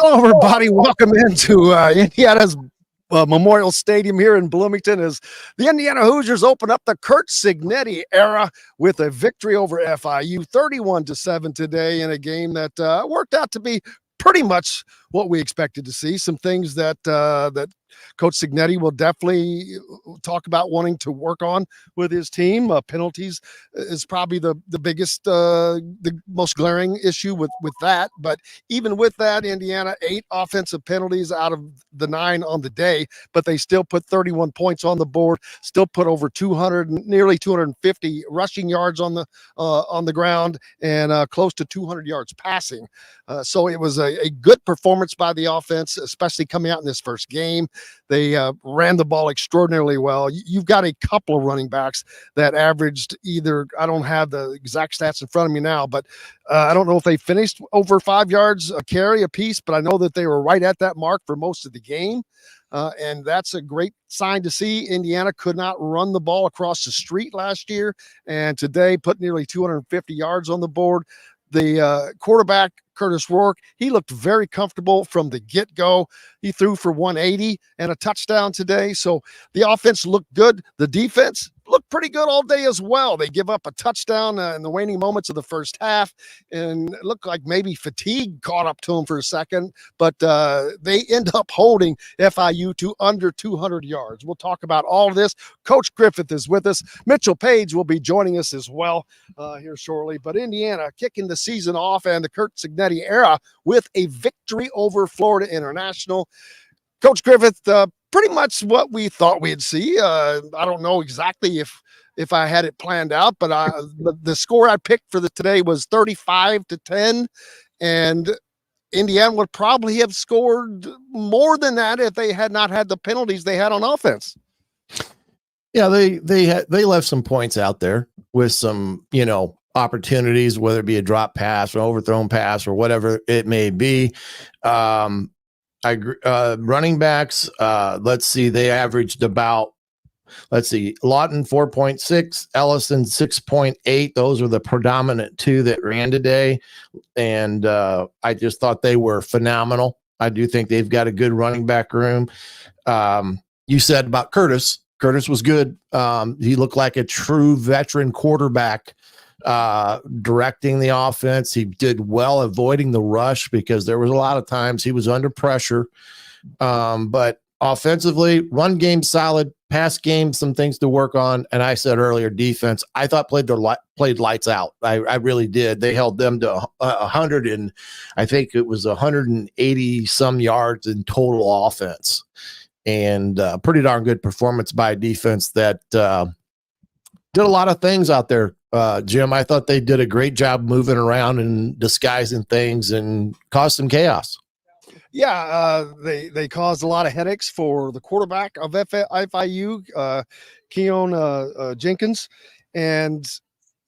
Hello, everybody. Welcome into Indiana's Memorial Stadium here in Bloomington as the Indiana Hoosiers open up the Curt Cignetti era with a victory over FIU 31-7 today in a game that worked out to be pretty much what we expected to see. Some things that Coach Cignetti will definitely talk about wanting to work on with his team. Penalties is probably the biggest, the most glaring issue with that. But even with that, Indiana 8 offensive penalties out of the 9 on the day, but they still put 31 points on the board, still put over 200, nearly 250 rushing yards on the ground, and close to 200 yards passing. So it was a good performance by the offense, especially coming out in this first game. They ran the ball extraordinarily well. You've got a couple of running backs that averaged either, I don't have the exact stats in front of me now, but I don't know if they finished over 5 yards a carry a piece, but I know that they were right at that mark for most of the game. And that's a great sign to see. Indiana could not run the ball across the street last year, and today put nearly 250 yards on the board. The quarterback, Curtis Rourke, he looked very comfortable from the get-go. He threw for 180 and a touchdown today. So the offense looked good. The defense looked pretty good all day as well. They give up a touchdown in the waning moments of the first half, and it looked like maybe fatigue caught up to them for a second, but they end up holding FIU to under 200 yards. We'll talk about all of this. Coach Griffith is with us. Mitchell Page will be joining us as well here shortly. But Indiana kicking the season off and the Curt Cignetti era with a victory over Florida International. Coach Griffith, pretty much what we thought we'd see. I don't know exactly if I had it planned out, but the score I picked for today was 35-10, and Indiana would probably have scored more than that if they had not had the penalties they had on offense. Yeah, they left some points out there with some, opportunities, whether it be a drop pass or overthrown pass or whatever it may be. Running backs, let's see, they averaged about, Lawton 4.6, Ellison 6.8. Those are the predominant 2 that ran today. And I just thought they were phenomenal. I do think they've got a good running back room. You said about Curtis. Curtis was good. He looked like a true veteran quarterback directing the offense. He did well avoiding the rush because there was a lot of times he was under pressure. But offensively, run game solid, pass game, some things to work on. And I said earlier, defense, I thought played lights out. I really did. They held them to 100 and I think it was 180 some yards in total offense. And pretty darn good performance by defense that did a lot of things out there. Jim, I thought they did a great job moving around and disguising things and caused some chaos. Yeah, they caused a lot of headaches for the quarterback of FIU, Keon Jenkins, and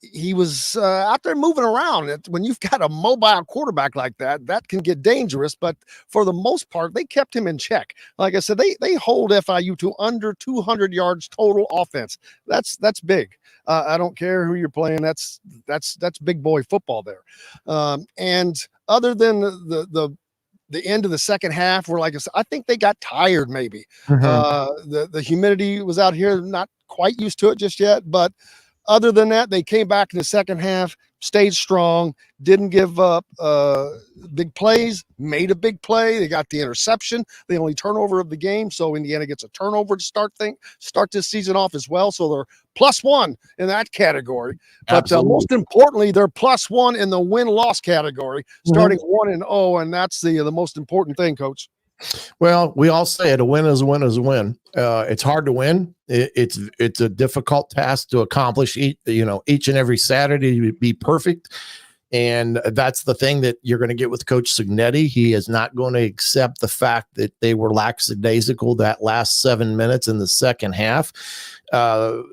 he was out there moving around. When you've got a mobile quarterback like that, that can get dangerous. But for the most part, they kept him in check. Like I said, they hold FIU to under 200 yards total offense. That's big. I don't care who you're playing. That's big boy football there. And other than the end of the second half, where, like I said, I think they got tired maybe. The humidity was out here, not quite used to it just yet, but other than that, they came back in the second half, stayed strong, didn't give up big plays, made a big play. They got the interception, the only turnover of the game. So Indiana gets a turnover to start this season off as well. So they're +1 in that category. But most importantly, they're +1 in the win-loss category, starting 1-0, and that's the most important thing, Coach. Well, we all say it, a win is a win is a win. It's hard to win. It's a difficult task to accomplish each and every Saturday to be perfect. And that's the thing that you're going to get with Coach Cignetti. He is not going to accept the fact that they were lackadaisical that last 7 minutes in the second half.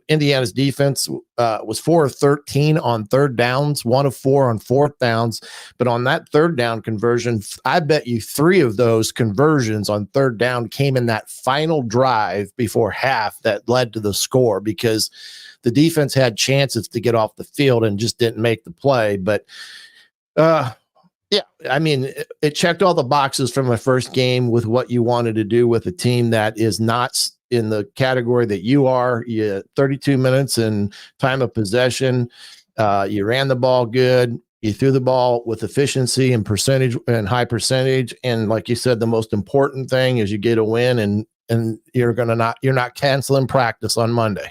Indiana's defense was 4 of 13 on third downs, 1 of 4 on fourth downs. But on that third down conversion, I bet you 3 of those conversions on third down came in that final drive before half that led to the score, because the defense had chances to get off the field and just didn't make the play. But Yeah, I mean, it checked all the boxes from a first game with what you wanted to do with a team that is not in the category that you are. You 32 minutes and time of possession. You ran the ball good. You threw the ball with efficiency and percentage and high percentage. And like you said, the most important thing is you get a win, and you're not canceling practice on Monday.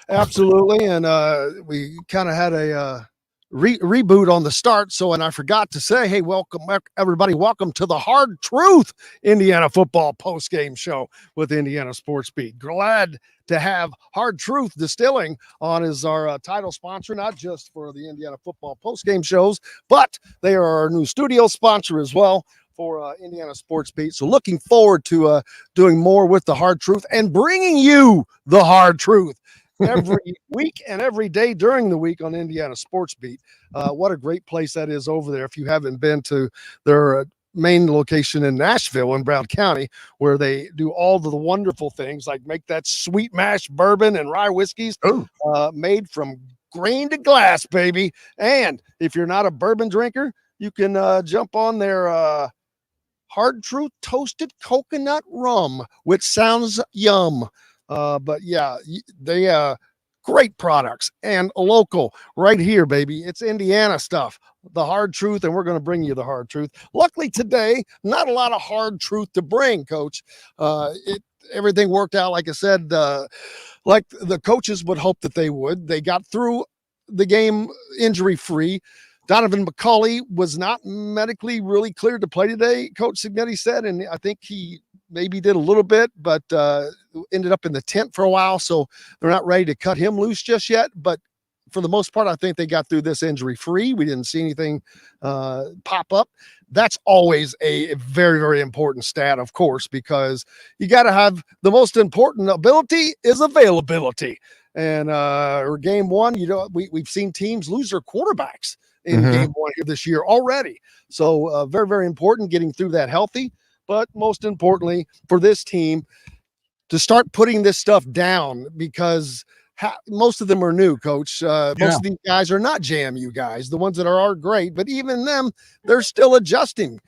Absolutely. And we kind of had a reboot on the start. So, and I forgot to say, hey, welcome, everybody. Welcome to the Hard Truth Indiana football postgame show with Indiana Sports Beat. Glad to have Hard Truth Distilling on as our title sponsor, not just for the Indiana football postgame shows, but they are our new studio sponsor as well for Indiana Sports Beat. So looking forward to doing more with the Hard Truth and bringing you the Hard Truth every week and every day during the week on Indiana Sports Beat. What a great place that is over there. If you haven't been to their main location in Nashville in Brown County, where they do all of the wonderful things like make that sweet mash bourbon and rye whiskeys made from grain to glass, baby. And if you're not a bourbon drinker, you can jump on their Hard Truth Toasted Coconut Rum, which sounds yum. But yeah, they great products and local right here, baby. It's Indiana stuff, the Hard Truth, and we're going to bring you the Hard Truth. Luckily today, not a lot of hard truth to bring, Coach. Everything worked out, like I said, like the coaches would hope that they would. They got through the game injury-free. Donovan McCulley was not medically really cleared to play today, Coach Cignetti said, and I think he maybe did a little bit, but ended up in the tent for a while, so they're not ready to cut him loose just yet. But for the most part, I think they got through this injury-free. We didn't see anything pop up. That's always a very, very important stat, of course, because you got to have the most important ability is availability. And game one, we've seen teams lose their quarterbacks in game one here this year already. So very, very important getting through that healthy. But most importantly for this team to start putting this stuff down, because most of them are new, Coach. Most of these guys are not JMU guys. The ones that are great, but even them, they're still adjusting.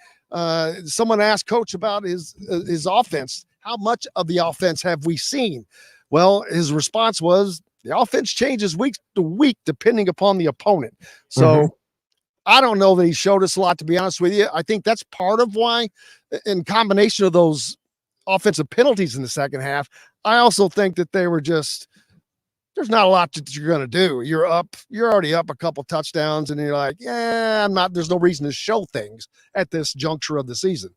Someone asked Coach about his offense. How much of the offense have we seen? Well, his response was the offense changes week to week depending upon the opponent. So I don't know that he showed us a lot, to be honest with you. I think that's part of why, in combination of those offensive penalties in the second half, I also think that they were just, there's not a lot that you're going to do. You're already up a couple touchdowns, and you're like, there's no reason to show things at this juncture of the season.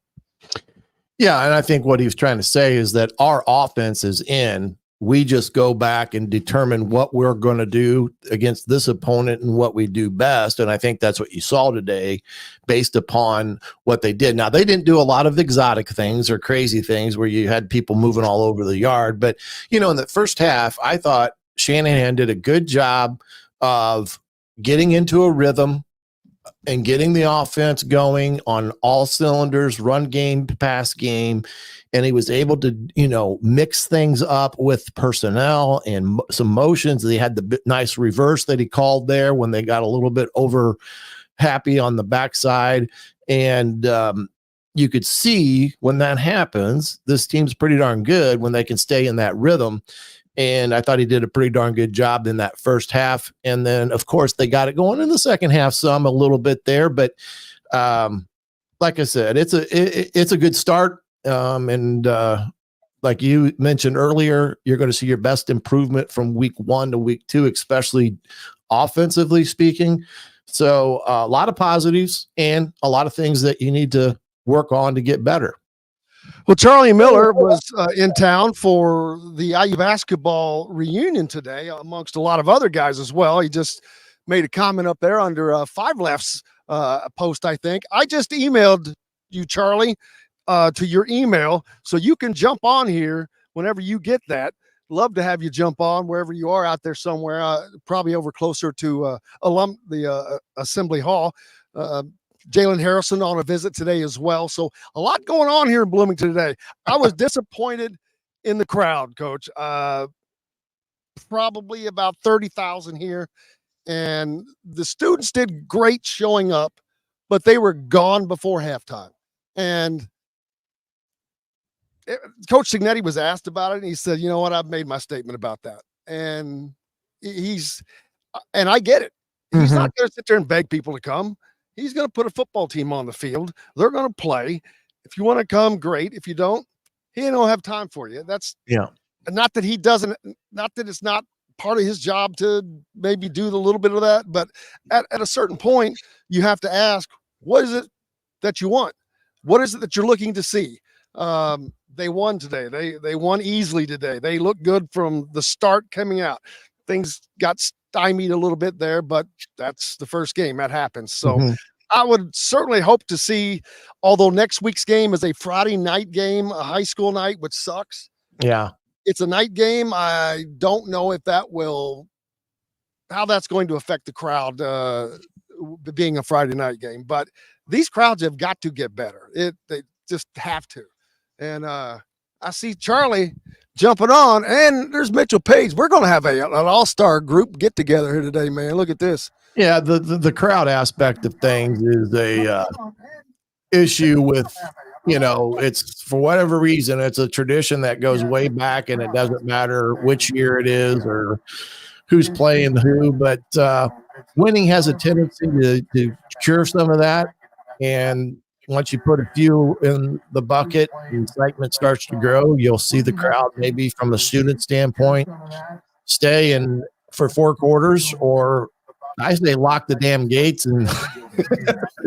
Yeah, and I think what he was trying to say is that our offense is in. We just go back and determine what we're going to do against this opponent and what we do best. And I think that's what you saw today based upon what they did. Now, they didn't do a lot of exotic things or crazy things where you had people moving all over the yard. But, in the first half, I thought Shanahan did a good job of getting into a rhythm and getting the offense going on all cylinders, run game, pass game. And he was able to, mix things up with personnel and some motions. They had the nice reverse that he called there when they got a little bit over happy on the backside. And you could see when that happens, this team's pretty darn good when they can stay in that rhythm. And I thought he did a pretty darn good job in that first half. And then, of course, they got it going in the second half a little bit there. But like I said, it's a good start. And like you mentioned earlier, you're going to see your best improvement from week 1 to week 2, especially offensively speaking. So a lot of positives and a lot of things that you need to work on to get better. Well, Charlie Miller was in town for the IU basketball reunion today, amongst a lot of other guys as well. He just made a comment up there under Five Left's post, I think. I just emailed you, Charlie, to your email, so you can jump on here whenever you get that. Love to have you jump on wherever you are out there somewhere, probably over closer to the Assembly Hall. Jalen Harrison on a visit today as well. So a lot going on here in Bloomington today. I was disappointed in the crowd, Coach. Probably about 30,000 here. And the students did great showing up, but they were gone before halftime. And Coach Cignetti was asked about it, and he said, "You know what? I've made my statement about that." And and I get it. He's not going to sit there and beg people to come. He's going to put a football team on the field. They're going to play. If you want to come, great. If you don't, he don't have time for you. That's not that he doesn't, not that it's not part of his job to maybe do the little bit of that, but at a certain point, you have to ask, what is it that you want? What is it that you're looking to see? They won today. They won easily today. They looked good from the start coming out. Things got stymied a little bit there, but that's the first game. That happens. So I would certainly hope to see, although next week's game is a Friday night game, a high school night, which sucks. Yeah. It's a night game. I don't know if how that's going to affect the crowd being a Friday night game, but these crowds have got to get better. They just have to. And I see Charlie jumping on, and there's Mitchell Page. We're going to have an all-star group get together here today, man. Look at this. Yeah, the crowd aspect of things is a issue with, it's for whatever reason, it's a tradition that goes way back, and it doesn't matter which year it is or who's playing who, but winning has a tendency to cure some of that. And once you put a few in the bucket and excitement starts to grow, you'll see the crowd, maybe from a student standpoint, stay in for 4 quarters, or I say lock the damn gates and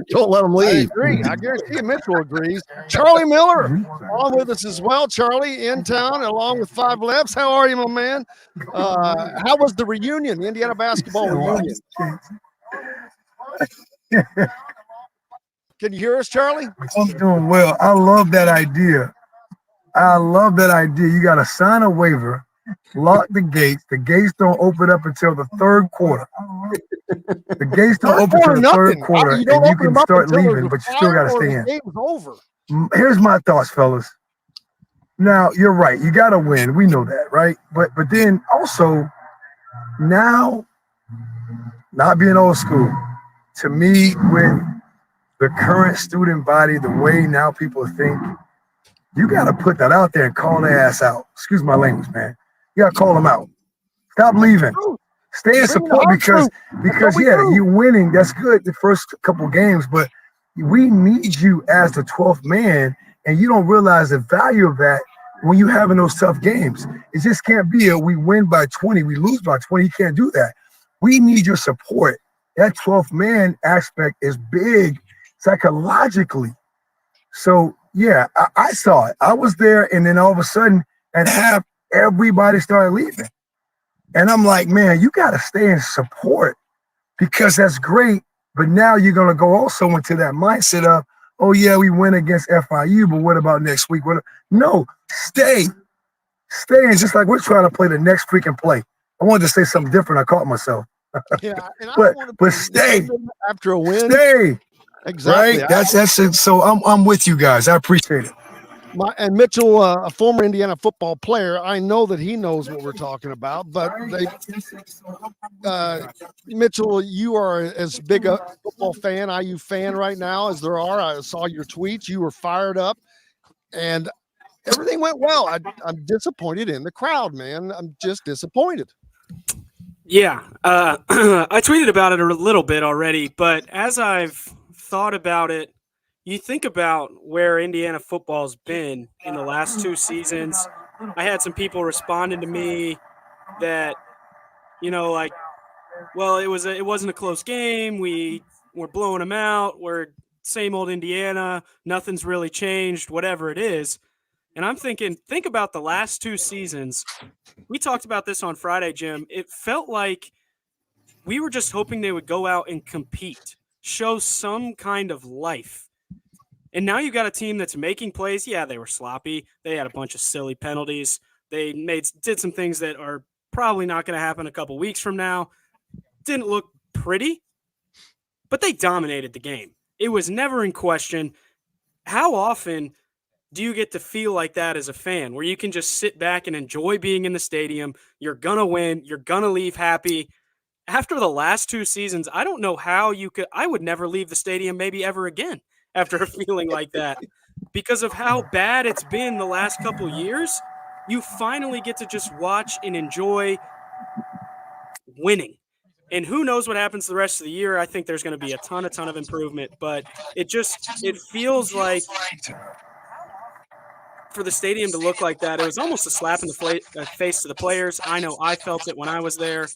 don't let them leave. I agree. I guarantee you Mitchell agrees. Charlie Miller on with us as well. Charlie in town along with 5 Lefts. How are you, my man? How was the reunion, the Indiana basketball reunion? Can you hear us, Charlie? I'm doing well. I love that idea. You got to sign a waiver, lock the gates. The gates don't open up until the third quarter. The gates don't open until the third quarter, and you can start leaving, but you still got to stay in. Game is over. Here's my thoughts, fellas. Now, you're right. You got to win. We know that, right? But then also, now, not being old school, to me, with the current student body, the way now people think, you got to put that out there and call their ass out. Excuse my language, man. You got to call them out. Stop leaving. Stay in support because you're winning. That's good the first couple games, but we need you as the 12th man, and you don't realize the value of that when you having those tough games. It just can't be we win by 20, we lose by 20. You can't do that. We need your support. That 12th man aspect is big psychologically. So yeah, I saw it. I was there, and then all of a sudden at half, everybody started leaving. And I'm like, man, you got to stay in support because that's great. But now you're going to go also into that mindset of, oh, yeah, we win against FIU, but what about next week? No, stay. And just like we're trying to play the next freaking play. I wanted to say something different. I caught myself. Yeah, and but stay. After a win. Stay. Exactly. Right? That's it. So I'm with you guys. I appreciate it. And Mitchell, a former Indiana football player, I know that he knows what we're talking about. But Mitchell, you are as big a football fan, IU fan right now as there are. I saw your tweets. You were fired up, and everything went well. I'm disappointed in the crowd, man. I'm just disappointed. Yeah, I tweeted about it a little bit already, but as I've thought about it, you think about where Indiana football's been in the last 2 seasons. I had some people responding to me that, well, it wasn't a close game. We were blowing them out. We're same old Indiana. Nothing's really changed, whatever it is. And I'm thinking, think about the last 2 seasons. We talked about this on Friday, Jim. It felt like we were just hoping they would go out and compete, show some kind of life. And now you got a team that's making plays. Yeah, they were sloppy. They had a bunch of silly penalties. They did some things that are probably not going to happen a couple weeks from now. Didn't look pretty, but they dominated the game. It was never in question. How often do you get to feel like that as a fan, where you can just sit back and enjoy being in the stadium? You're going to win. You're going to leave happy. after the last 2 seasons, I don't know how you could. I would never leave the stadium, maybe ever again, after a feeling like that, because of how bad it's been the last couple years. You finally get to just watch and enjoy winning. And who knows what happens the rest of the year. I think there's going to be a ton of improvement, but it feels like for the stadium to look like that, it was almost a slap in the face to the players. I know I felt it when I was there.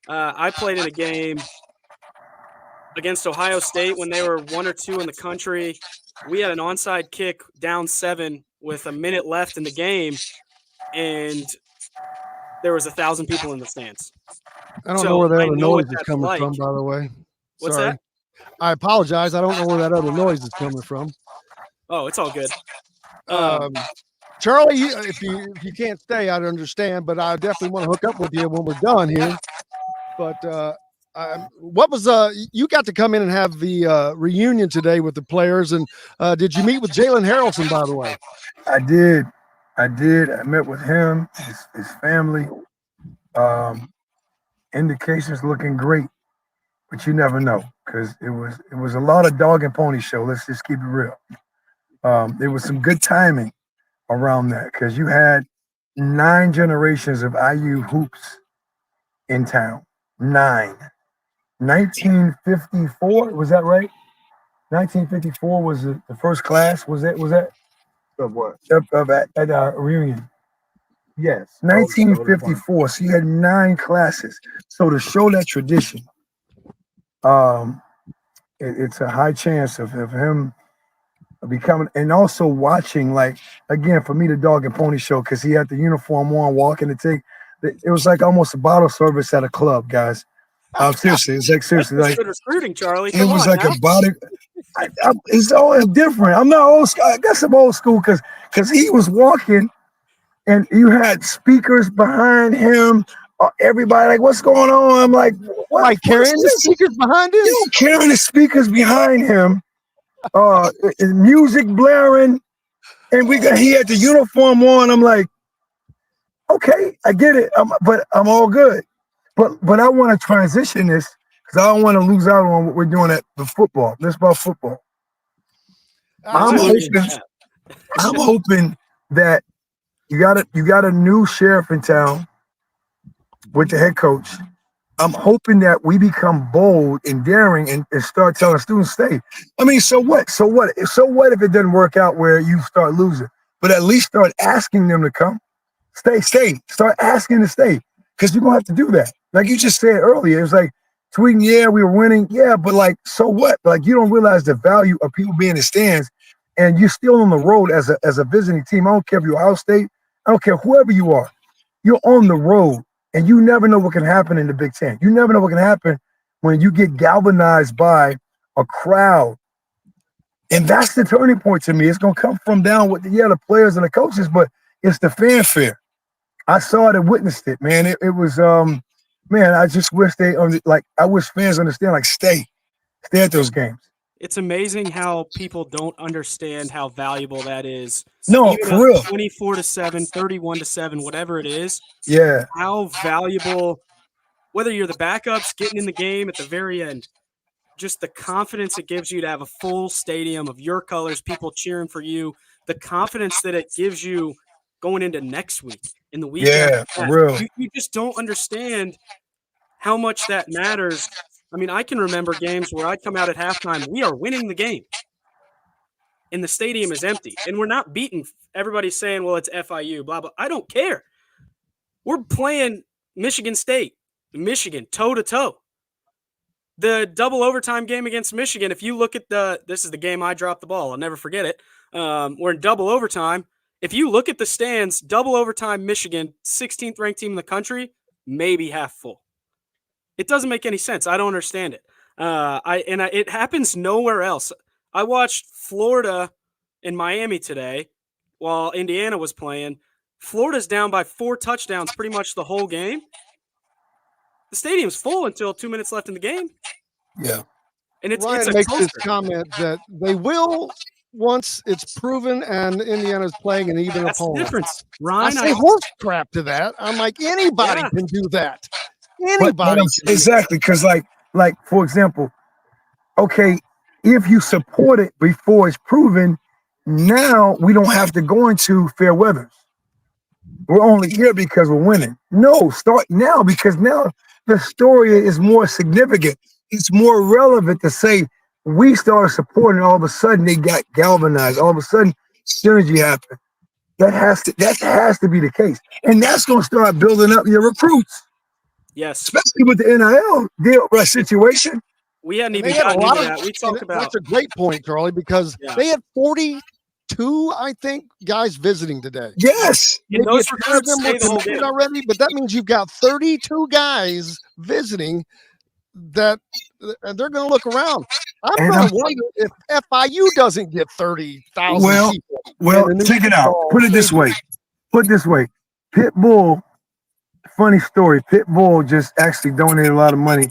I played in a game against Ohio State when they were 1 or 2 in the country. We had an onside kick down 7 with a minute left in the game, and there was 1,000 people in the stands. I don't know where that other noise is coming from, by the way. What's Sorry. that? I apologize. I don't know where that other noise is coming from. Oh, it's all good. Charlie, if you can't stay, I'd understand, but I definitely want to hook up with you when we're done here. But what was you got to come in and have the reunion today with the players, and did you meet with Jalen Harrelson, by the way? I did. I met with him, his family. Indications looking great, but you never know, because it was a lot of dog and pony show. Let's just keep it real. There was some good timing around that, because you had 9 generations of IU hoops in town. 9. 1954, was that right? 1954 was the first class. Was that Of what? at our reunion? Yes, 1954. So you had 9 classes. So to show that tradition, it's a high chance of him becoming, and also watching, like, again, for me, the dog and pony show, because he had the uniform on, walking the thing. It was like almost a bottle service at a club, guys. Seriously, it's like, seriously, That's like, good recruiting, Charlie. it was like a body. It's all different. I'm not old school. I guess I'm old school because he was walking, and you had speakers behind him. Everybody like, what's going on? I'm like, what? Like carrying the speakers behind him? You carrying the speakers behind him. Music blaring, and he had the uniform on. I'm like, okay, I get it, but I'm all good. But I want to transition this, because I don't want to lose out on what we're doing at the football. This is about football. I'm hoping that you got a new sheriff in town with the head coach. I'm hoping that we become bold and daring and start telling students, stay. I mean, so what? So what if it doesn't work out where you start losing? But at least start asking them to come. Stay. Start asking to stay. Because you're going to have to do that. Like you just said earlier, it was like, tweeting, yeah, we were winning. Yeah, but like, so what? Like, you don't realize the value of people being in the stands, and you're still on the road as a visiting team. I don't care if you're Ohio State. I don't care whoever you are. You're on the road, and you never know what can happen in the Big Ten. You never know what can happen when you get galvanized by a crowd. And that's the turning point to me. It's going to come from down with the players and the coaches, but it's the fanfare. I saw it and witnessed it, man. It was, man, I just wish I wish fans understand, like, stay at those games. It's amazing how people don't understand how valuable that is. No, even for real. 24-7, 31-7, whatever it is. Yeah. How valuable, whether you're the backups getting in the game at the very end, just the confidence it gives you to have a full stadium of your colors, people cheering for you, the confidence that it gives you going into next week, in the week. Yeah, for real. You just don't understand how much that matters. I mean, I can remember games where I'd come out at halftime, we are winning the game, and the stadium is empty, and we're not beaten. Everybody's saying, well, it's FIU, blah, blah. I don't care. We're playing Michigan State, Michigan, toe-to-toe. The double overtime game against Michigan, if you look at this is the game I dropped the ball. I'll never forget it. We're in double overtime. If you look at the stands, double overtime Michigan, 16th ranked team in the country, maybe half full. It doesn't make any sense. I don't understand it. It happens nowhere else. I watched Florida and Miami today while Indiana was playing. Florida's down by 4 touchdowns pretty much the whole game. The stadium's full until 2 minutes left in the game. Yeah. And Ryan makes this comment that they will once it's proven and Indiana's playing an even That's opponent. The difference. Ryan, I say horse crap to that. I'm like, anybody can do that. Anybody. Exactly, because like for example, okay, if you support it before it's proven, now we don't have to go into fair weather. We're only here because we're winning. No, start now, because now the story is more significant. It's more relevant to say we started supporting, all of a sudden they got galvanized. All of a sudden, synergy happened. That has to be the case. And that's going to start building up your recruits. Yes. Especially with the NIL deal situation. We hadn't And even they had a gotten lot into of that. We talked about That's a great point, Charlie, because they had 42, I think, guys visiting today. Yes. And those Maybe 10 of recruits them were stay the whole committed game. already, but that means you've got 32 guys visiting that they're going to look around. I'm going to wonder if FIU doesn't get 30,000 people. Well, check it out. Put it this way. Pitbull, funny story. Pitbull just actually donated a lot of money,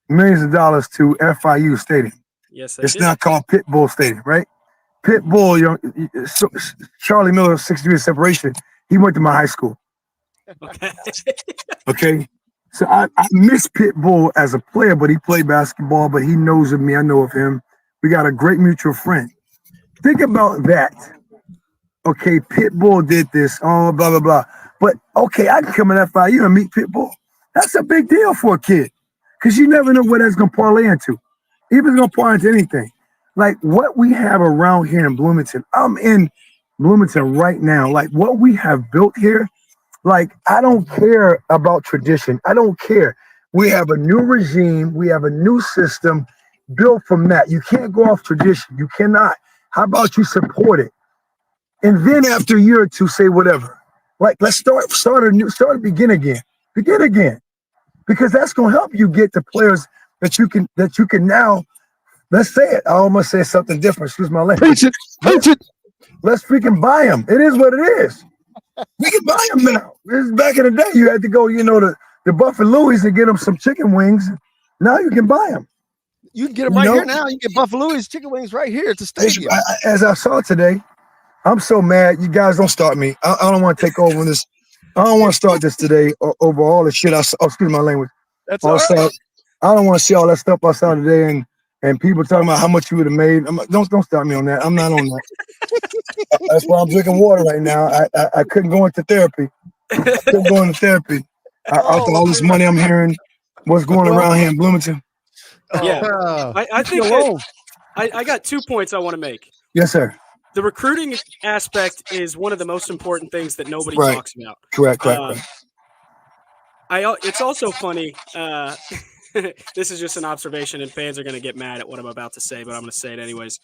millions of dollars to FIU Stadium. Yes, it's not called Pitbull Stadium, right? Pitbull, Charlie Miller, 6 degrees of separation. He went to my high school. Okay. So I miss Pitbull as a player, but he played basketball, but he knows of me. I know of him. We got a great mutual friend. Think about that. Okay, Pitbull did this, blah, blah, blah. But okay, I can come in FIU and meet Pitbull. That's a big deal for a kid, because you never know what that's going to parlay into. Even if it's going to parlay into anything. Like what we have around here in Bloomington. I'm in Bloomington right now. Like what we have built here, like I don't care about tradition. I don't care. We have a new regime. We have a new system built from that. You can't go off tradition. You cannot. How about you support it? And then after a year or two, say whatever. Like let's start begin again. Because that's going to help you get the players that you can now. Let's say it. I almost said something different. Excuse my language. Preach it. Let's freaking buy them. It is what it is. We can buy them now. This is back in the day. You had to go, to Buffalo Louie's and get them some chicken wings. Now you can buy them. You can get them right here now. You can get Buffalo Louie's chicken wings right here at the stadium. As I saw today, I'm so mad. You guys don't start me. I don't want to take over this. I don't want to start this today over all the shit I saw. Excuse my language. That's all right. I don't want to see all that stuff I saw today and people talking about how much you would have made. Don't start me on that. I'm not on that. That's why I'm drinking water right now. I couldn't go into therapy. After all this money I'm hearing, what's going around here in Bloomington. Yeah, I think I got 2 points I want to make. Yes, sir. The recruiting aspect is one of the most important things that nobody talks about. Correct. It's also funny. This is just an observation, and fans are going to get mad at what I'm about to say, but I'm going to say it anyways.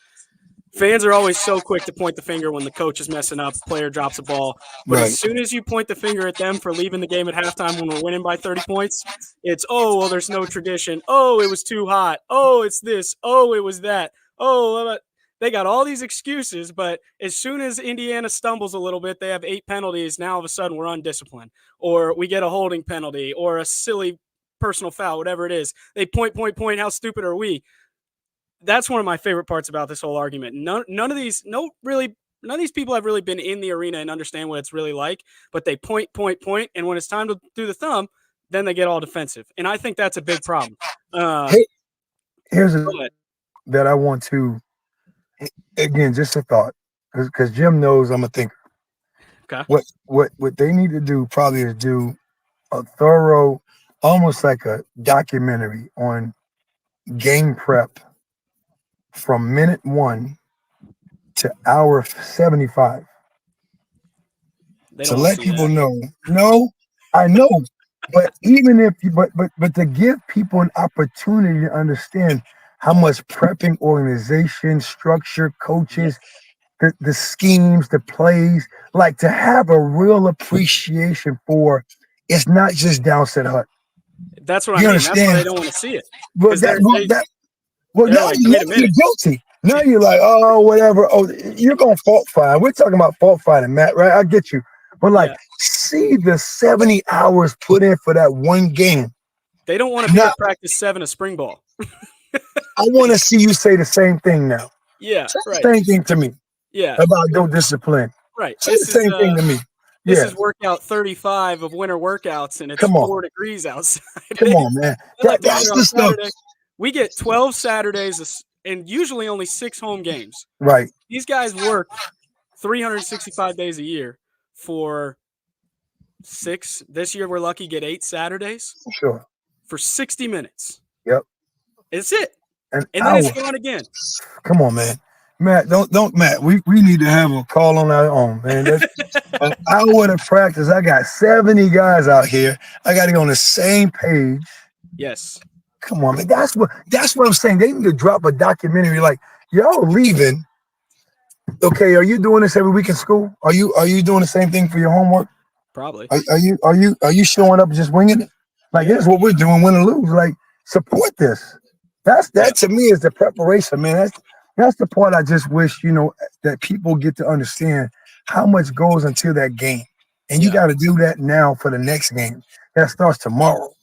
Fans are always so quick to point the finger when the coach is messing up, player drops a ball. But as soon as you point the finger at them for leaving the game at halftime when we're winning by 30 points, it's, oh, well, there's no tradition. Oh, it was too hot. Oh, it's this. Oh, it was that. Oh, they got all these excuses, but as soon as Indiana stumbles a little bit, they have 8 penalties. Now all of a sudden we're undisciplined, or we get a holding penalty or a silly personal foul, whatever it is. They point, how stupid are we? That's one of my favorite parts about this whole argument. None of these people have really been in the arena and understand what it's really like, but they point, and when it's time to do the thumb, then they get all defensive. And I think that's a big problem. Here's that I want to, again, just a thought, because Jim knows I'm a thinker. Okay. What they need to do probably is do a thorough, almost like a documentary on game prep from minute 1 to hour 75 to let people know. No, I know, but even if you, but to give people an opportunity to understand how much prepping, organization, structure, coaches, the schemes, the plays, like to have a real appreciation for. It's not just Downset Hut. That's what I mean. Understand? That's why they don't want to see it. But now like, you're guilty. Now you're like, oh, whatever. Oh, you're going to fault find. We're talking about fault finding, Matt, right? I get you. But see the 70 hours put in for that one game. They don't want to be at practice 7 of spring ball. I want to see you say the same thing now. Yeah, say the same thing to me. Yeah. About no discipline. Right. Say the same thing to me. This Yeah. is workout 35 of winter workouts, and it's Come on. 4 degrees outside. Come on, man. They're like, That's "Brother, the on stuff. Saturday, we get 12 Saturdays and usually only 6 home games. Right. These guys work 365 days a year for 6. This year, we're lucky get 8 Saturdays Sure. for 60 minutes. Yep. It's it. An And hour. then it's gone again. Come on, man. Matt, don't Matt. We need to have a call on our own, man. That's an hour to practice. I got 70 guys out here. I got to go on the same page. Yes. Come on, man. That's what I'm saying. They need to drop a documentary like, y'all leaving. Okay, are you doing this every week in school? Are you doing the same thing for your homework? Probably. Are you showing up and just winging it? Like, here's what we're doing, win or lose. Like, support this. That to me is the preparation, man. That's the part I just wish, that people get to understand how much goes into that game. And you got to do that now for the next game. That starts tomorrow.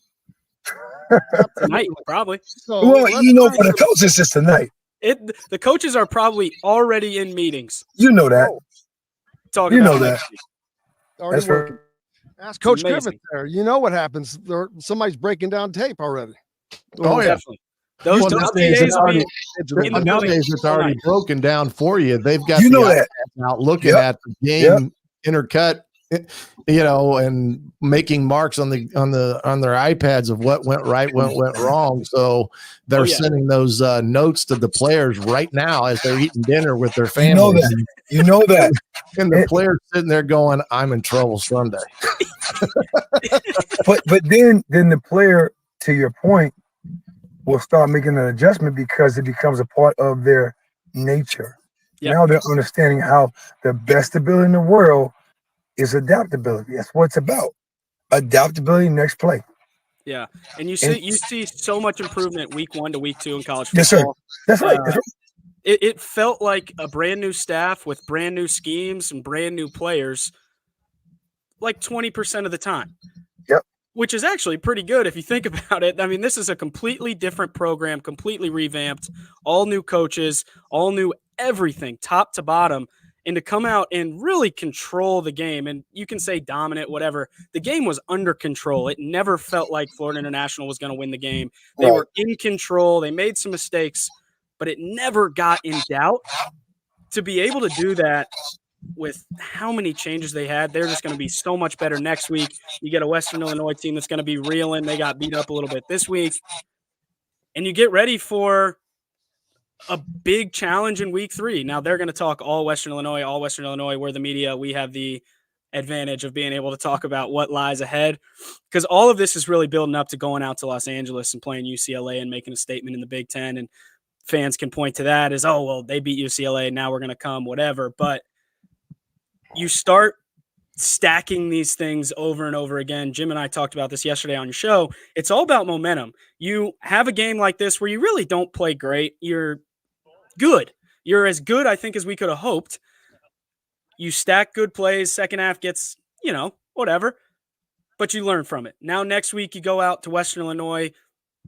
Tonight, probably. So Well, for the coaches, it's tonight. The coaches are probably already in meetings. You know that. Talking about that. already That's working. Ask Coach amazing. Griffith there. You know what happens. Somebody's breaking down tape already. Oh, yeah. Definitely. Those Well, nowadays it's will be already- in the building Nowadays, it's already tonight. broken down for you. They've got You know the that. iPads out looking Yep. at the game intercut, and making marks on their iPads of what went right, what went wrong. So they're sending those notes to the players right now as they're eating dinner with their families. You know that. And the players sitting there going, "I'm in trouble Sunday." But then the player, to your point, will start making an adjustment because it becomes a part of their nature. Yep. Now they're understanding how the best ability in the world is adaptability. That's what it's about. Adaptability, next play. Yeah, and you see so much improvement week 1 to week 2 in college football. Yes, sir. That's right. It felt like a brand new staff with brand new schemes and brand new players, like 20% of the time. Yep. Which is actually pretty good if you think about it. I mean, this is a completely different program, completely revamped, all new coaches, all new everything, top to bottom. And to come out and really control the game, and you can say dominant, whatever, the game was under control. It never felt like Florida International was going to win the game. They were in control. They made some mistakes, but it never got in doubt. To be able to do that with how many changes they had, they're just going to be so much better next week. You get a Western Illinois team that's going to be reeling. They got beat up a little bit this week. And you get ready for a big challenge in week 3. Now they're going to talk all Western Illinois. We're the media. We have the advantage of being able to talk about what lies ahead, because all of this is really building up to going out to Los Angeles and playing UCLA and making a statement in the Big Ten. And fans can point to that as, oh, well, they beat UCLA. Now we're going to come, whatever. But you start stacking these things over and over again. Jim and I talked about this yesterday on your show. It's all about momentum. You have a game like this where you really don't play great. You're good. You're as good, I think, as we could have hoped. You stack good plays. Second half gets, whatever. But you learn from it. Now next week you go out to Western Illinois,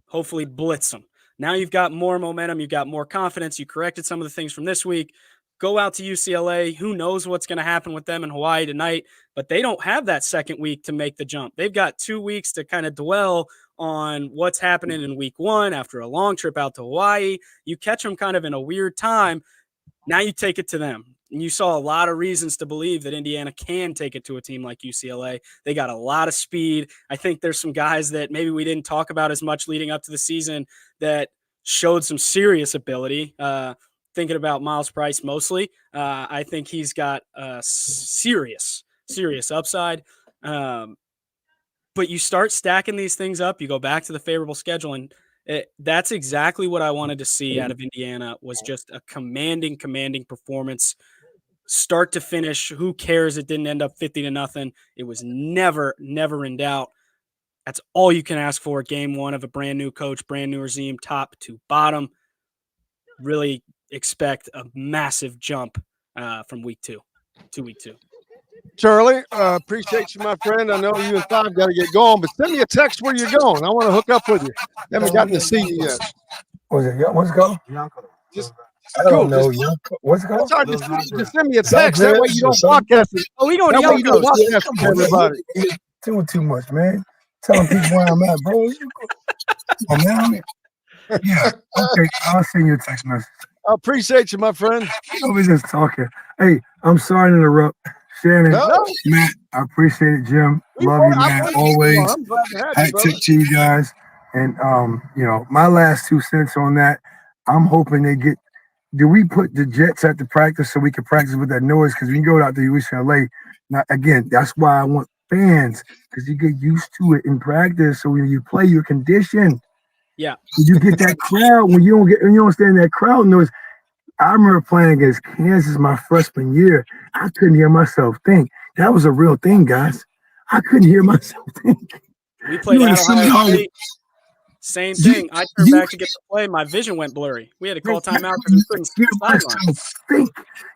hopefully blitz them. Now you've got more momentum. You've got more confidence. You corrected some of the things from this week. Go out to UCLA. Who knows what's going to happen with them in Hawaii tonight, but they don't have that second week to make the jump. They've got 2 weeks to kind of dwell on what's happening in week 1 after a long trip out to Hawaii. You catch them kind of in a weird time. Now you take it to them. And you saw a lot of reasons to believe that Indiana can take it to a team like UCLA. They got a lot of speed. I think there's some guys that maybe we didn't talk about as much leading up to the season that showed some serious ability. Thinking about Miles Price mostly. I think he's got a serious upside. But you start stacking these things up. You go back to the favorable schedule, and that's exactly what I wanted to see out of Indiana, was just a commanding performance. Start to finish. Who cares? It didn't end up 50-0. It was never in doubt. That's all you can ask for. Game 1 of a brand new coach, brand new regime, top to bottom. Really expect a massive jump from week 2 to week 2. Charlie, appreciate you, my friend. I know you and Bob got to get going, but send me a text where you're going. I want to hook up with you. Haven't gotten to see you yet. What's it? What's it called? Just I don't Cool. know. What's it called? Sorry, Little just send me a text. That way you don't podcast it. Oh, we going to That way you don't Yonkos. podcast it to everybody. You're doing too much, man. Telling people where I'm at, bro. Oh, man. Yeah. Okay. I'll send you a text message. I appreciate you, my friend. We're just talking. Hey, I'm sorry to interrupt. Shannon, No. Matt, I appreciate it, Jim. Love you, man. Always. I'm glad to have you, Hat brother. tip to you guys. And my last 2 cents on that, I'm hoping they get. Do we put the Jets at the practice so we can practice with that noise? Because we can go out to UCLA. Now, again, that's why I want fans, because you get used to it in practice. So when you play, you're conditioned. Yeah. You get that crowd when you don't stand that crowd noise. I remember playing against Kansas my freshman year. I couldn't hear myself think. That was a real thing, guys. I couldn't hear myself think. We played at Ohio State. Same thing. I turned back to get the play. My vision went blurry. We had to call timeout because we couldn't see the sideline. Think.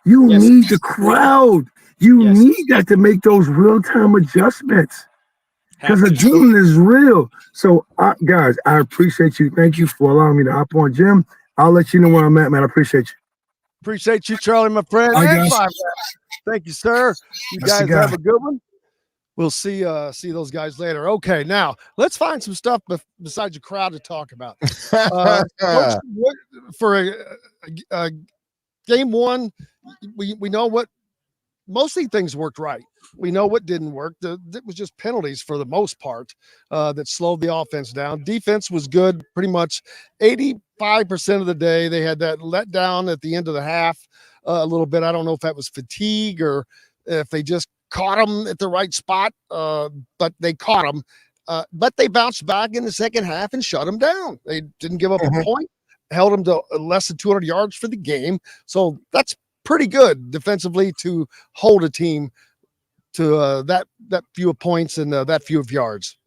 You need the crowd. You need that to make those real-time adjustments. Because adrenaline is real. So, guys, I appreciate you. Thank you for allowing me to hop on. Jim, I'll let you know where I'm at, man. I appreciate you. Appreciate you, Charlie, my friend. And thank you, sir. You guys have a good one. We'll see those guys later. Okay, now let's find some stuff besides the crowd to talk about. Coach, for a game one, we know what mostly things worked right. We know what didn't work. It was just penalties for the most part that slowed the offense down. Defense was good pretty much 85% of the day. They had that let down at the end of the half a little bit. I don't know if that was fatigue or if they just caught them at the right spot, but they caught them. But they bounced back in the second half and shut them down. They didn't give up a point, held them to less than 200 yards for the game. So that's pretty good defensively to hold a team to that few of points and that few of yards.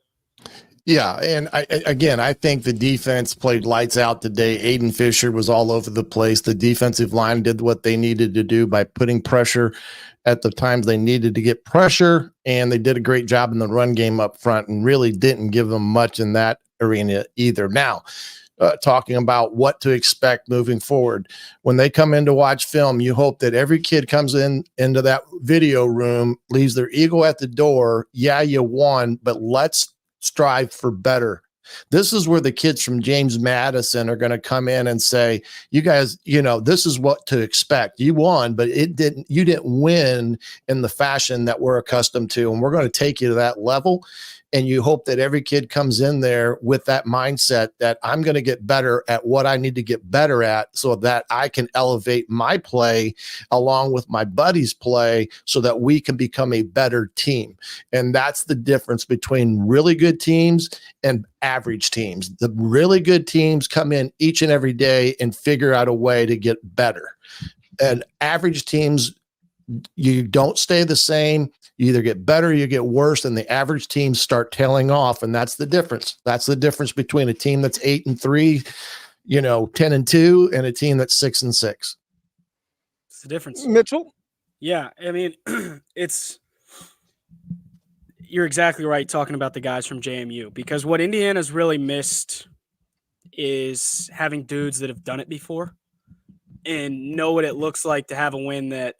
Yeah, and I think the defense played lights out today. Aiden Fisher was all over the place. The defensive line did what they needed to do by putting pressure at the times they needed to get pressure, and they did a great job in the run game up front and really didn't give them much in that arena either. Now, talking about what to expect moving forward. When they come in to watch film, you hope that every kid comes into that video room, leaves their ego at the door. Yeah, you won, but let's strive for better. This is where the kids from James Madison are going to come in and say, you guys, this is what to expect. You won, but you didn't win in the fashion that we're accustomed to. And we're going to take you to that level. And you hope that every kid comes in there with that mindset that I'm going to get better at what I need to get better at so that I can elevate my play along with my buddies' play so that we can become a better team. And that's the difference between really good teams and average teams. The really good teams come in each and every day and figure out a way to get better. And average teams, you don't stay the same. You either get better or you get worse, and the average teams start tailing off. And that's the difference. That's the difference between a team that's 8-3, 10-2, and a team that's 6-6. It's the difference. Mitchell? Yeah. I mean, you're exactly right talking about the guys from JMU, because what Indiana's really missed is having dudes that have done it before and know what it looks like to have a win that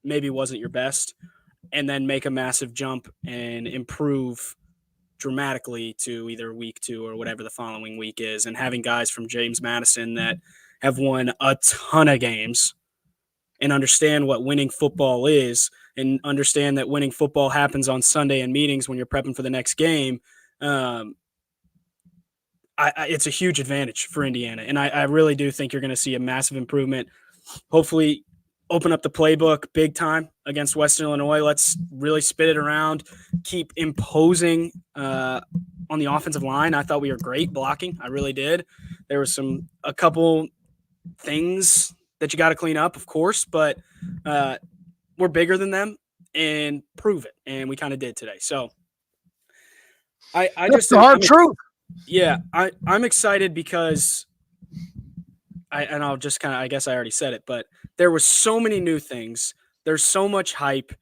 maybe wasn't your best, and then make a massive jump and improve dramatically to either week 2 or whatever the following week is. And having guys from James Madison that have won a ton of games and understand what winning football is, and understand that winning football happens on Sunday in meetings when you're prepping for the next game. It's a huge advantage for Indiana. And I really do think you're going to see a massive improvement. Hopefully open up the playbook big time against Western Illinois. Let's really spit it around, keep imposing on the offensive line. I thought we were great blocking. I really did. There was a couple things that you got to clean up, of course, but we're bigger than them, and prove it. And we kind of did today. So That's the hard truth. Yeah. I'm excited because I'll just kind of, I guess I already said it, but there was so many new things. There's so much hype.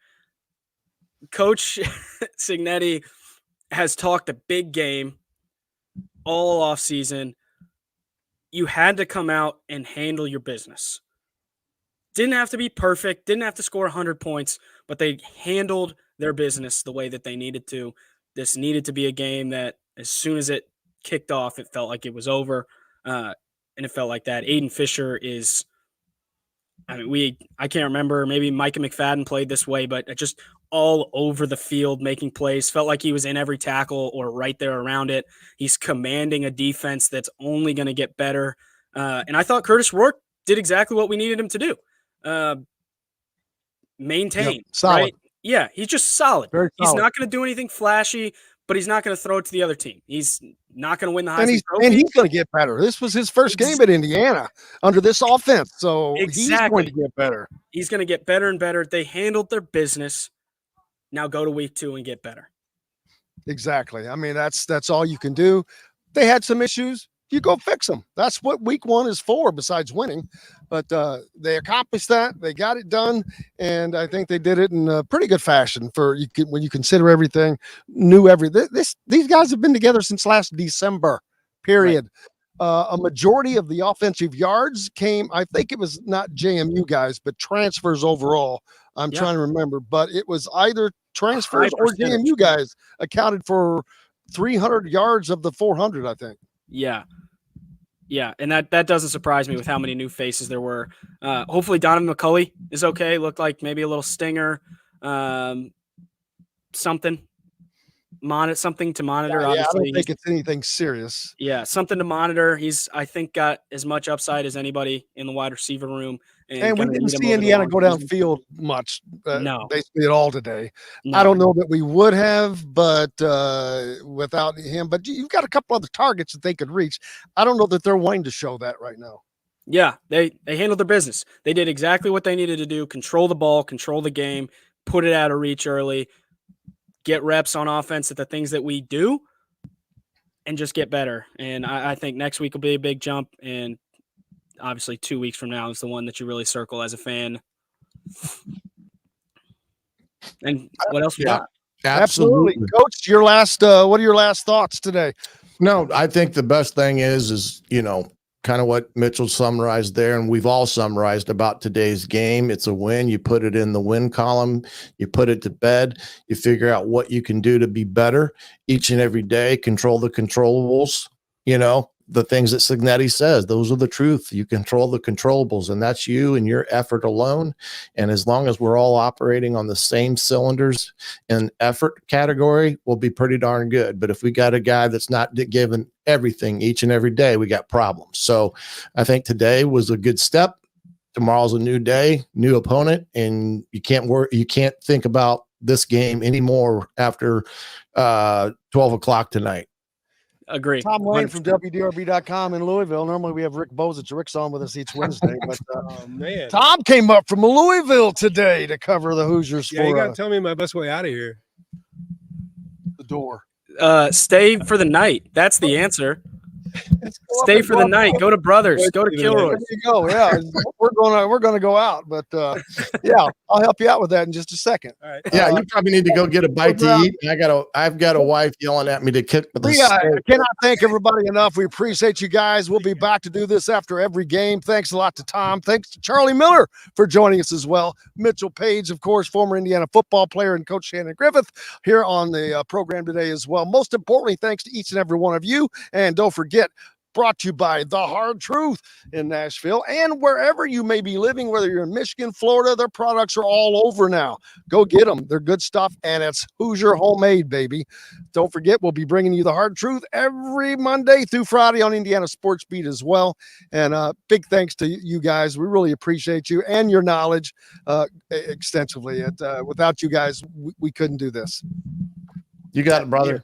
Coach Cignetti has talked a big game all off season. You had to come out and handle your business. Didn't have to be perfect, didn't have to score 100 points, but they handled their business the way that they needed to. This needed to be a game that as soon as it kicked off, it felt like it was over. And it felt like that. Aiden Fisher is, I can't remember, maybe Micah McFadden played this way, but just all over the field making plays. Felt like he was in every tackle or right there around it. He's commanding a defense that's only going to get better. And I thought Curtis Rourke did exactly what we needed him to do. Maintain, solid. right? Yeah, he's just solid. Very He's solid. not going to do anything flashy, but he's not going to throw it to the other team. He's not going to win the Heisman Trophy. And he's going to get better. This was his first game at Indiana under this offense, so he's going to get better. He's going to get better and better. They handled their business. Now go to week 2 and get better. Exactly. I mean, that's all you can do. They had some issues. You go fix them. That's what week 1 is for, besides winning. But they accomplished that. They got it done, and I think they did it in a pretty good fashion. When you consider everything, these guys have been together since last December. Period. Right. A majority of the offensive yards came. I think it was not JMU guys, but transfers overall. I'm trying to remember, but it was either transfers or JMU guys accounted for 300 yards of the 400. I think. Yeah, and that doesn't surprise me with how many new faces there were. Hopefully Donovan McCulley is okay. Looked like maybe a little stinger, something to monitor. Yeah, I don't think it's anything serious. Yeah, something to monitor. He's, I think, got as much upside as anybody in the wide receiver room. And we didn't see Indiana go downfield much. No. Basically at all today. No. I don't know that we would have, but without him. But you've got a couple other targets that they could reach. I don't know that they're wanting to show that right now. Yeah, they handled their business. They did exactly what they needed to do, control the ball, control the game, put it out of reach early, get reps on offense at the things that we do, and just get better. And I think next week will be a big jump, and obviously 2 weeks from now is the one that you really circle as a fan. And what else we got? Absolutely. Coach, your last what are your last thoughts today? No, I think the best thing is kind of what Mitchell summarized there, and we've all summarized about today's game. It's a win. You put it in the win column, you put it to bed, you figure out what you can do to be better each and every day, control the controllables, the things that Cignetti says, those are the truth. You control the controllables, and that's you and your effort alone. And as long as we're all operating on the same cylinders and effort category, we'll be pretty darn good. But if we got a guy that's not giving everything each and every day, we got problems. So I think today was a good step. Tomorrow's a new day, new opponent, and you can't think about this game anymore after 12 o'clock tonight. Agree. Tom Lane from WDRB.com in Louisville. Normally we have Rick Bozich. Rick's on with us each Wednesday, but Tom came up from Louisville today to cover the Hoosiers. Yeah, you got to tell me my best way out of here. The door. Stay for the night. That's the answer. Stay for the night. Go to Brothers. Go to Kilroy. There you go. Yeah, we're gonna go out, but yeah, I'll help you out with that in just a second. All right. Yeah, you probably need to go get a bite to eat. I've got a wife yelling at me to kick the I cannot thank everybody enough. We appreciate you guys. We'll be back to do this after every game. Thanks a lot to Tom. Thanks to Charlie Miller for joining us as well. Mitchell Page, of course, former Indiana football player, and Coach Shannon Griffith here on the program today as well. Most importantly, thanks to each and every one of you. And don't forget, brought to you by The Hard Truth in Nashville and wherever you may be living, whether you're in Michigan, Florida, their products are all over now. Go get them. They're good stuff, and it's Hoosier homemade, baby. Don't forget, we'll be bringing you The Hard Truth every Monday through Friday on Indiana Sports Beat as well. And big thanks to you guys. We really appreciate you and your knowledge extensively. Without you guys, we couldn't do this. You got it, brother.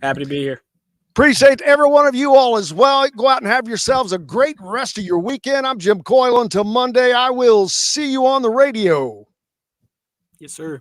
Happy to be here. Appreciate every one of you all as well. Go out and have yourselves a great rest of your weekend. I'm Jim Coyle. Until Monday, I will see you on the radio. Yes, sir.